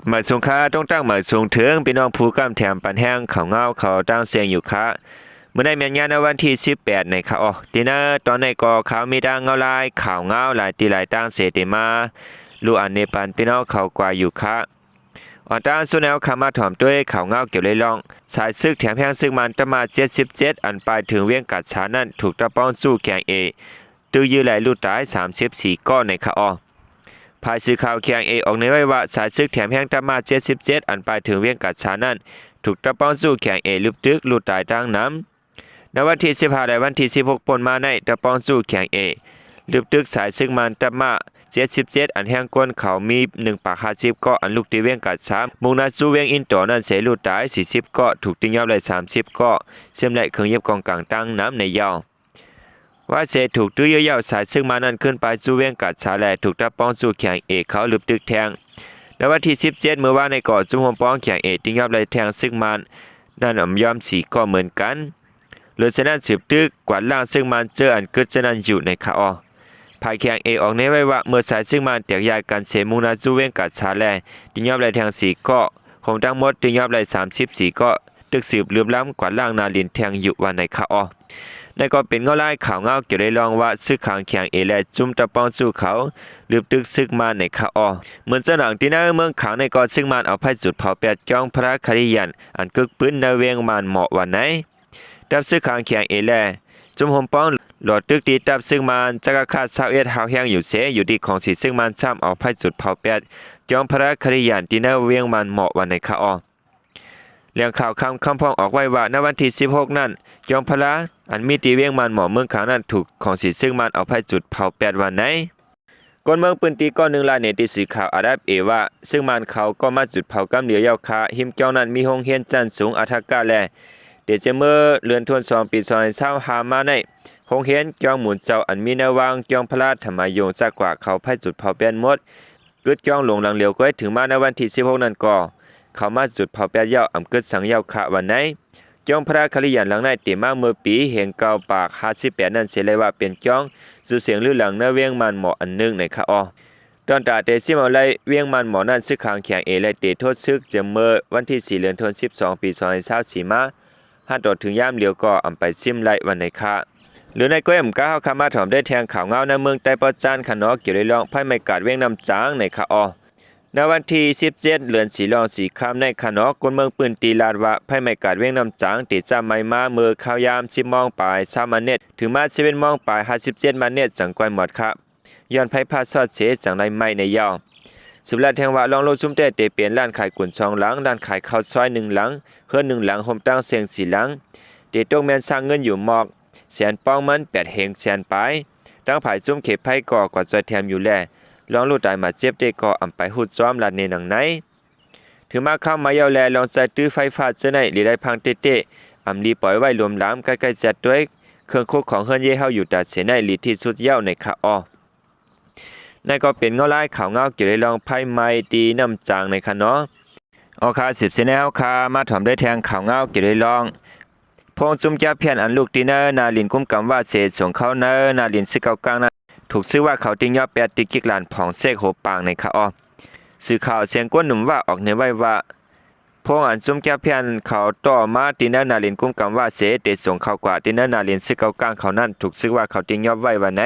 หมายสงค้าต้องตั้งหมายสูงถึงพี่น้องผู้กำแถมปันแห้งเขาเงาเขาตั้งเสียงอยู่ค่ะเมื่อได้เมียนงานในวันที่18ในค่ะทีน่ะตอนในก่อเขามีดังเงาลายข่าวเงาหลายตีหลายตั้งเสติมาลูอันเนปันพี่น้องเขากว่าอยู่ค่ะอันตั้งสุนแนวขามาถ่อมด้วยข่าวเงาเกี่ยวเลยลองสายซึกแถมแห้งซึกมันตมา77อันไปถึงเวียงกัดฉานั้นถูกตะป้องสู้แข่งตื้อยื้อไหลลูกตาย34ก้อนในค่ะภายสื่อข่าวเคียงออกในไว้ว่าสายซึกแถมแห้งตมา77อันไปถึงเวียงกัดฉานั้นถูกตะป้องสู้แข่งลึบตึกลูกตายตั้งน้ำในวันที่15และวันที่16ปนมาในตะป้องสู้แข่งลึบตึกสายซึกมันตมา77อันแห้งก้นเขามี1ปาก50ก็อันลูกตีเวียงกัด3มุ่งหน้าสู่เวียงอินต่อนั้นเสลูกตาย40ก็ถูกติ้งยับเลย30ก็เสียมไหลเครื่องเย็บกองกลางตั้งน้ำในยาวว่าเสถูกตื้อยาวสายซึ่งมานั้นขึ้นไปสู่เวียงกัดชาแลถูกตะป้องสู่แข่งเขาลึบตึกแทงในวันที่17เมื่อวานในก่อจุ่มหมป้องแข่งติ้งยับเลยแทงซึ่งมันนั่นยอม4ก็เหมือนกันเหลือฉะนั้นสืบตึกกวาดล่างซึ่งมันเจออันเกิดฉะนั้นอยู่ในคาภายแข่งออกในไว้ว่าเมื่อสายซึ่งมันแตกยายกันเสมุนาสู่เวียงกัดชาแลติ้งยับเลยแทง4ก็ของทั้งหมดติ้งยับเลย34ก็ตึกสืบลืมล้ำกวาดล่างนาลินแทงอยู่วันในคาในก็เป็นเงาลายข่าวเงาเกี่ยวได้ลองว่าซึกขางแข็งและจุ่มตะปองสู่เขาหรือตึกซึกมาในคาเหมือนเจ้าหนังที่หน้าเมืองขางในก็ซึ่งมันเอาไพ่จุดเผาแปดจ้องพระคริยันอันกึกปืนในเวียงมันเหมาะวันไหนดับซึกขางแข็งและจุ่มหอมป้องหลอดตึกดีดับซึ่งมันจะกระคาดเศร้าเอ็ดหาวแห้งอยู่เสียอยู่ดีของสีซึ่งมันซ้ำเอาไพ่จุดเผาแปดจ้องพระคริยันที่หน้าเวียงมันเหมาะวันในคาเรื่องข่าวคำพ้องออกไว้ว่าในวันที่16นั้นยองพระอันมีตีเวียงมันหมอเมืองขางนั้นถูกของสีซึ่งมันเอาไพ่จุดเผา8วันไหนก้นเมืองปืนตีก้อน1ลายในติสื่อข่าวอาดับว่าซึ่งมันเขาก็มาจุดเผากำเหลียวยาวคาหิมเจ้านั้นมีห้องเฮียนจันสูงอัฐกาแลเดจเมื่อเรือนทวน2ปี2020หามาในห้องเฮียนเจ้าหมุนเจ้าอันมีแนววางเจ้าพระธรรมยงจากกว่าเขาไพ่จุดเผา8หมดกึดเจ้าหลงหลังเหลียวก็ถึงมาในวันที่16นั้นก็เขามาจุดเผาแปดยาวอำเกิดสังยาวขะวันไหนจ้องพระคริยันหลังในเตมาเมื่อปีเห็นเก่าปาก58นั้นเสียเลยว่าเป็นจ้องสื่อเสียงลือหลังเนื้อเวียงมันหมออันนึงในคาตอนตาเตซิมเอาไลเวียงมันหมอนั้นซึกขางแข็งและเตโทษซึกจะเมื่อวันที่4เดือนธันวาคม12ปี2024มาหันต่อถึงย่ามเหลียวก็อำไปซิมไลวันในคาหรือในก้อยมก้าวคามาถอมได้แทงข่าวเงาในเมืองไต้ปอจานขนอเกี่ยวได้ลองไพ่ไม่กาดเวียงนำจางในคาในวันที่17เดือน4รอง4ค่ำในขนอกคนเมืองปืนตีลาดว่าไพ่ไม่กาดเวียงนำจางติดจำไม่มาเมื่อข้าวยาม10มองปลาย3มันเน็ตถึงมา11มองปลาย57มันเน็ตจังกวยหมดครับย้อนไพ่พาสอดเสจังไรไม่ในยาวสุราแทงว่าลองโลซุ่มเตะเปลี่ยนร้านขายกุ่น2หลังร้านขายข้าวซอย1หลังเฮือน1หลังโฮมตั้งเสียง4หลังเตตกแม่นสร้างเงินอยู่หมอกแสนป้องมัน8เฮงแสนปลายตั้งผายจุ่มเข็บไพ่ก่อกว่าจอยแถมอยู่แลลองลูกตายมาเจ็บได้ก็อำไปหุดซ้อมลาดในหนังไหนถึงมาเข้ามาเยาแลลองใจตื้อไฟฟ้าเจอในหรือได้พังเตะอำลีปล่อยไว้รวมล้ำใกล้ๆจัดด้วยเครื่องคุกของเฮือนเย่เฮาอยู่ตัดเสียในหลีที่สุดเย้าในคานั่นก็เป็นเงาลายข่าวเงาเกี่ยวได้ลองไพ่ไม้ตีน้ำจางในคะเนาะคา10เซนแนวคามาถอมได้แทงข่าวเงาเกี่ยวได้ลองพงจุ่มแก้เพียนอันลูกตีเนอร์นาลินกุ้มกำว่าเศษส่งเข้าเนอร์นาลินซึกเก่ากลางนั้นถูกซื้อว่าเขาติงยอด8ติกิกลานผ่องเสกโหปางในคาสื่อข่าวเสียงก้นหนุ่มว่าออกในไว้ว่าพงอันจุ่มแก้เพียนเขาต่อมาตีเนอร์นาลินกุ้มกำว่าเศษเดส่งเข้ากว่าตีเนอร์นาลินซึกเก่ากลางเขานั้นถูกซื้อว่าเขาติงยอดไว้วันไหน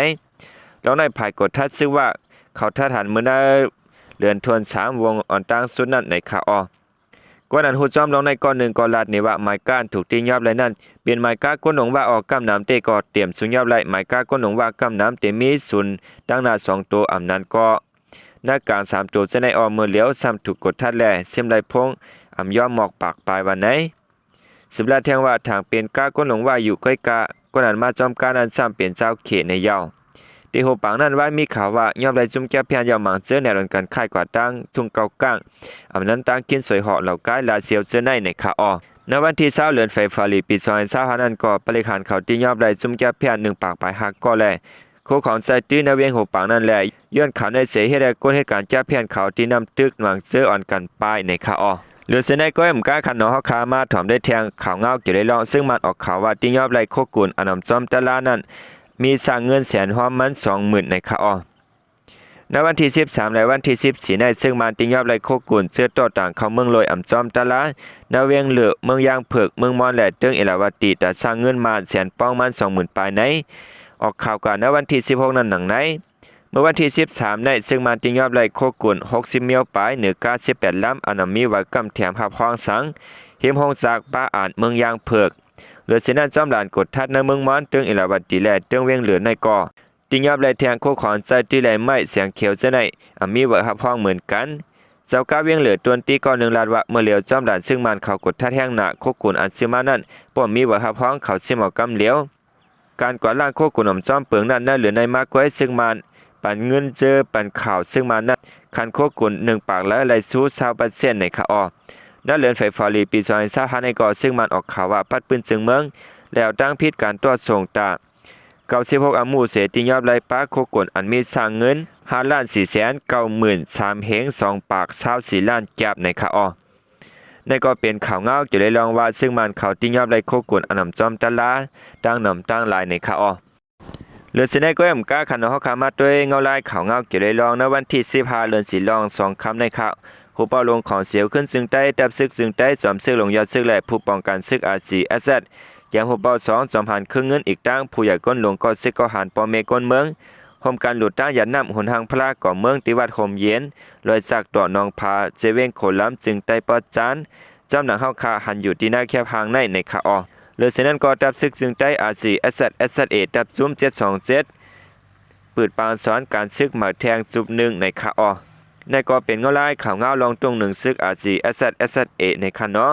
แล้วในภายกดทัดซื้อว่าเขาทัดหันมือเนอเรือนทวน3วงอ่อนตั้งสุดนั้นในคาก้อนนั้นหูจ้อมลงในก้อนหนึ่งก้อนลาดนี่ว่าไม้ก้านถูกตียอบไรนั่นเปลี่ยนไม้ก้าก้นหลงว่าออกกำน้ำเตกอเตรียมสุญยอบไรไม้ก้าก้นหลงว่ากำน้ำเตมีศูนย์ตั้งหน้า2ตัวอำนั้นก็หน้ากลาง3ตัวจะในออมือเหลียวซ้ำถูกกดทัดแลเสียมไรพงอำย่อมหมอกปากปลายวันไหนสิบลาแทงว่าทางเปลี่ยนก้าก้นหลงว่าอยู่ใกล้กะก้อนนั้นมาจอมการนั้นซ้ำเปลี่ยนเจ้าเขตในยาวที่โหปังนั้นว่ามีข่าวว่ายอมไรจุ่มแก้เพียนยาวหมังเจอในรอนการค่ายกว่าตั้งทุ่งเกาก้างอำนั้นตั้งกินสวยเหาะเหล่ากายลาเซียวเจอในคาในวันที่20เดือนไฟฟ้าลีปี2025นั้นก็บริหารเขาที่ยอมไรจุ่มแก้เพียน1ปากปลายหักก็แลโคของใจตื้อในเวียงโหปังนั้นแลย้อนข่าวในเสเหตุก้นเหตุการณ์แก้เพียนเขาที่นำตึกหวังเจออ่อนกันป้ายในคาหรือเสนก้อยมก้าขันนอเขาคามาถอมได้แทงข่าวเงาเกี่ยวได้ลองซึ่งมันออกข่าวว่าที่ยอมไรโคกุนอนำจอมตะลานั้นมีสร้างเงินแสนหอมมัน20,000ในคา ในวันที่13และวันที่14ในซึ่งมันติงยอบไลโคกุนเสื้อต่อต่างเข้าเมืองลอยอ่ำจอมตะละนาเวียงเหลือเมืองยางเผือกเมืองมอนและเตึงเอลาวาติแต่สร้างเงินมาแสนป้องมัน 20,000 ปลายในออกข่าวกันในวันที่16นั้นหนังในเมื่อวันที่13ในซึ่งมันติงยอบไลโคกุน60เมียวปลายเหนือ98ล้ำอนามีไว้กำแถมหับห้องสังหิมหงจากป้าอ่านเมืองยางเผือกเหลือเสนาจอมหลานกดทัดในเมืองมอนเตึงเอลาวาติและเตึงเวียงเหลือในก่อติงยอบไลแทงโคขอนใจที่ไหลไม่เสียงเขียวจะในมีไว้หับห้องเหมือนกันเจ้าก้าเวียงเหลือตวนตีก่อน1ล้านว่าเมื่อเหลียวจอมหลานซึ่งมันเขากดทัดแห้งหนาโคกุนอันซิมานั้นป้อมมีไว้หับห้องเขาซิมเอากำเหลียวการกวาดล้างโคกุนอมจอมเปิงนั้นน่าเหลือในมากไว้ซึ่งมันปันเงินเจอปันข่าวซึ่งมันนั้นคันโคกุน1ปากแล้วไหลสู้20%ในคาออน่าเหลือไฟฟอรีปี2025ในก่อซึ่งมันออกข่าวว่าปัดปืนจึงเมืองแล้วตั้งพิษการตรวจส่งตา96อามูเสติยอบไลป้าโคกนอันมีสร้างเงิน5,493,000เฮง2ปาก24ล้านแก็บในคาออในก็เป็นข่าวเงาจะได้ลองว่าซึ่งมันเขาติยอบไลโคกนอันนำจอมตะลาตั้งนำตั้งลายในคาออเหลือสิได้ก็ยำก้าคันเฮาขามาด้วยเงาลายข่าวเงาจะได้ลองในวันที่15เดือน4ลอง2คำในข่าวผู้เป้าลงของเสียวขึ้นซึ่งใต้แตบซึกซึ่งใต้จอมซึกลงยอดซึกและผู้ป้องกันซึก RCSSอย่างหัวเป้า2จอมหันครึ่งเงินอีกตั้งผู้ใหญ่ก้นหลวงก็ซึกก็หันปอเมก้นเมืองโฮมการหลุดตั้งยันนำหนทางพระก่อเมืองติวัดโฮมเย็นลอยจากต่อนองพาเจเวงโขล้ำจึงไต้ปอจานจอมหนังเฮาคาหันอยู่ที่หน้าแคบหางในคาออเหลือเสนั้นก็ตับซึกจึงใต้ RCSS ตับจุ้ม727ปืดปานสอนการซึกหมากแทงจุบ1ในคาออในก็เป็นเงาลายข่าวเงาลองตรง1ซึก RCSS ในคาเนาะ